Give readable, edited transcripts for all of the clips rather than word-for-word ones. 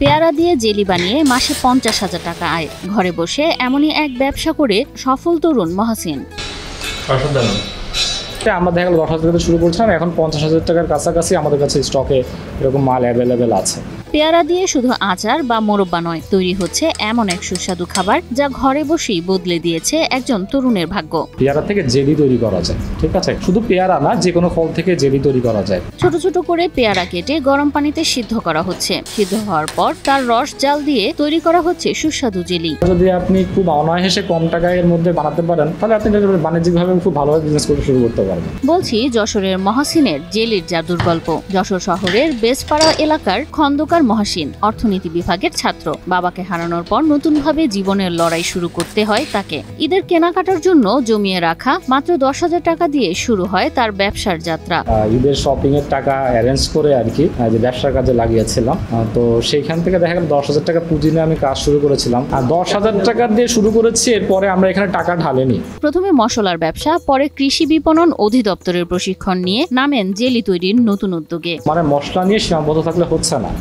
পেয়ারা দিয়ে জেলি বানিয়ে মাসে 50,000 টাকা আয়। ঘরে বসে এমনই এক ব্যবসা করে সফল তরুণ মহসিন। আমরা দেখা গেল 10,000 টাকা শুরু করছিলাম, এখন 50,000 টাকার কাছাকাছি আমাদের কাছে স্টকে এরকম মাল অ্যাভেলেবেল আছে। পেয়ারা দিয়ে শুধু আচার বা মোরব্বা নয়, তৈরি হচ্ছে এমন এক সুস্বাদু খাবার যা ঘরে বসেই বদলে দিয়েছে একজন তরুণের ভাগ্য। পেয়ারা থেকে জেলি তৈরি করা যায়, ঠিক আছে? শুধু পেয়ারা না, যে কোনো ফল থেকে জেলি তৈরি করা যায়। ছোট ছোট করে পেয়ারা কেটে গরম পানিতে সিদ্ধ করা হচ্ছে। সিদ্ধ হওয়ার পর তার রস জাল দিয়ে তৈরি করা হচ্ছে সুস্বাদু জেলি। যদি আপনি খুব অনায়াসে কম টাকার মধ্যে বানাতে পারেন, তাহলে আপনি বাণিজ্যিকভাবে খুব ভালোভাবে বিজনেস করে শুরু করতে পারবেন। বলছি যশোরের মহসিনের জেলির জাদুর গল্প। যশোর শহরের বেসপাড়া এলাকার খন্দকার মহসিন অর্থনীতি বিভাগের ছাত্র। বাবাকে হারানোর পর নতুনভাবে জীবনের লড়াই শুরু করতে হয় তাকে। ঈদের কেনাকাটার জন্য জমিয়ে রাখা মাত্র 10,000 টাকা দিয়ে শুরু হয় তার ব্যবসার যাত্রা। ঈদের শপিং এর টাকা অ্যারেঞ্জ করে আর কি যে ব্যবসার কাজে লাগিয়েছিলাম, তো সেইখান থেকে দেখা গেল 10,000 টাকা পুঁজি নিয়ে আমি কাজ শুরু করেছিলাম। আর 10,000 টাকা দিয়ে শুরু করেছি, এরপরে আমরা এখানে টাকা ঢালিনি। প্রথমে মশলার ব্যবসা, পরে কৃষি বিপণন অধিদপ্তরের প্রশিক্ষণ নিয়ে নামেন জেলি তৈরির নতুন উদ্যোগে। মানে মশলা নিয়ে সীমাবদ্ধ থাকলে হচ্ছে না,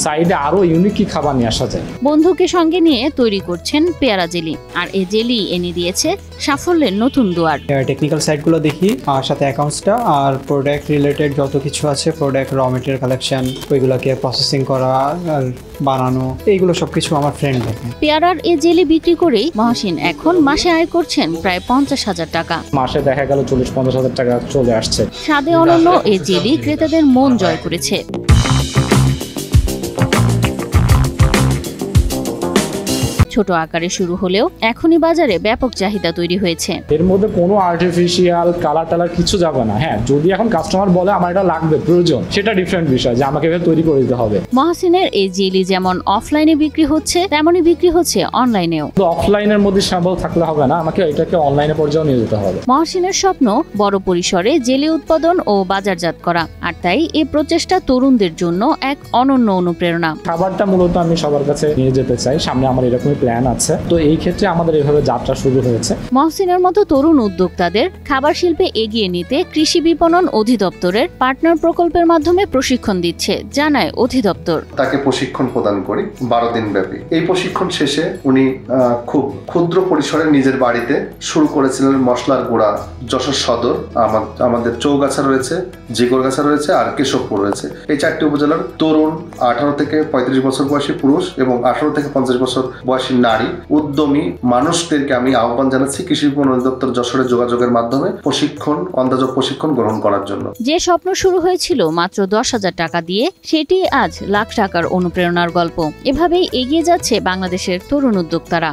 সাইডে আরো ইউনিক কি খাবার নিয়ে আসা যায়। বন্ধুকে সঙ্গে নিয়ে তৈরি করছেন পেয়ারা জেলি, আর এই জেলি এনে দিয়েছে সাফল্যের নতুন দুয়ার। টেকনিক্যাল সাইডগুলো দেখি, আর সাথে অ্যাকাউন্টসটা আর প্রোডাক্ট রিলেটেড যত কিছু আছে, প্রোডাক্ট র মেটেরিয়াল কালেকশন, ওইগুলোকে প্রসেসিং করা আর বানানো, এইগুলো সবকিছু আমার ফ্রেন্ড দেখে। পেয়ারার এই জেলি বিক্রি করেই মহসিন এখন মাসে আয় করছেন প্রায় 50,000 টাকা। মাসে দেখা গেল 40-50,000 টাকা চলে আসছে। স্বাদে অনন্য এই জেলি ক্রেতাদের মন জয় করেছে। ছোট আকারে শুরু হলেও এখনই বাজারে ব্যাপক চাহিদা তৈরি হয়েছে। এর মধ্যে কোনো আর্টিফিশিয়াল কালার টালার কিছু যাবে না। হ্যাঁ, যদি এখন কাস্টমার বলে আমার এটা লাগবে, প্রয়োজন, সেটা ডিফারেন্ট বিষয়, যে আমাকে এভাবে তৈরি করে দিতে হবে। মহসিনের এই জেলি যেমন অফলাইনে বিক্রি হচ্ছে, তেমনই বিক্রি হচ্ছে অনলাইনেও। তো অফলাইনের মধ্যে সীমাবদ্ধ থাকলে হবে না, আমাকে এটাকে অনলাইনে পর্যায়ে নিয়ে যেতে হবে। মহসিনের স্বপ্ন বড় পরিসরে জেলি উৎপাদন ও বাজারজাত করা, আর তাই এই প্রচেষ্টা তরুণদের জন্য এক অনন্য অনুপ্রেরণা। খাবারটা মূলত আমি সবার কাছে নিয়ে যেতে চাই, সামনে আমার এরকমই প্ল্যান আছে। তো এই ক্ষেত্রে আমাদের এইভাবে যাত্রা শুরু হয়েছে। মহসিনের মতো তরুণ উদ্যোক্তাদের খাবার শিল্পে এগিয়ে নিতে কৃষি বিপণন অধিদপ্তরের পার্টনার প্রকল্পের মাধ্যমে প্রশিক্ষণ দিচ্ছে, জানায় অধিদপ্তর। তাকে প্রশিক্ষণ প্রদান করি 12 দিন ব্যাপী। এই প্রশিক্ষণ শেষে উনি খুব ক্ষুদ্র পরিসরে নিজের বাড়িতে শুরু করেছিলেন মশলার গুঁড়া। যশোর সদর, আমাদের চৌগাছা রয়েছে, জিগরগাছা রয়েছে, আর কেশবপুর রয়েছে। এই 4টি উপজেলার তরুণ 18 থেকে 35 বছর বয়সী পুরুষ এবং 18 থেকে 50 বছর বয়সী নারী উদ্যমী মানুষদেরকে আমি আহ্বান জানাচ্ছি কৃষি বিপণন অধিদপ্তর যশোরে যোগাযোগের মাধ্যমে প্রশিক্ষণ গ্রহণ করার জন্য। যে স্বপ্ন শুরু হয়েছিল মাত্র 10,000 টাকা দিয়ে, সেটি আজ লাখ টাকার অনুপ্রেরণার গল্প। এভাবেই এগিয়ে যাচ্ছে বাংলাদেশের তরুণ উদ্যোক্তারা।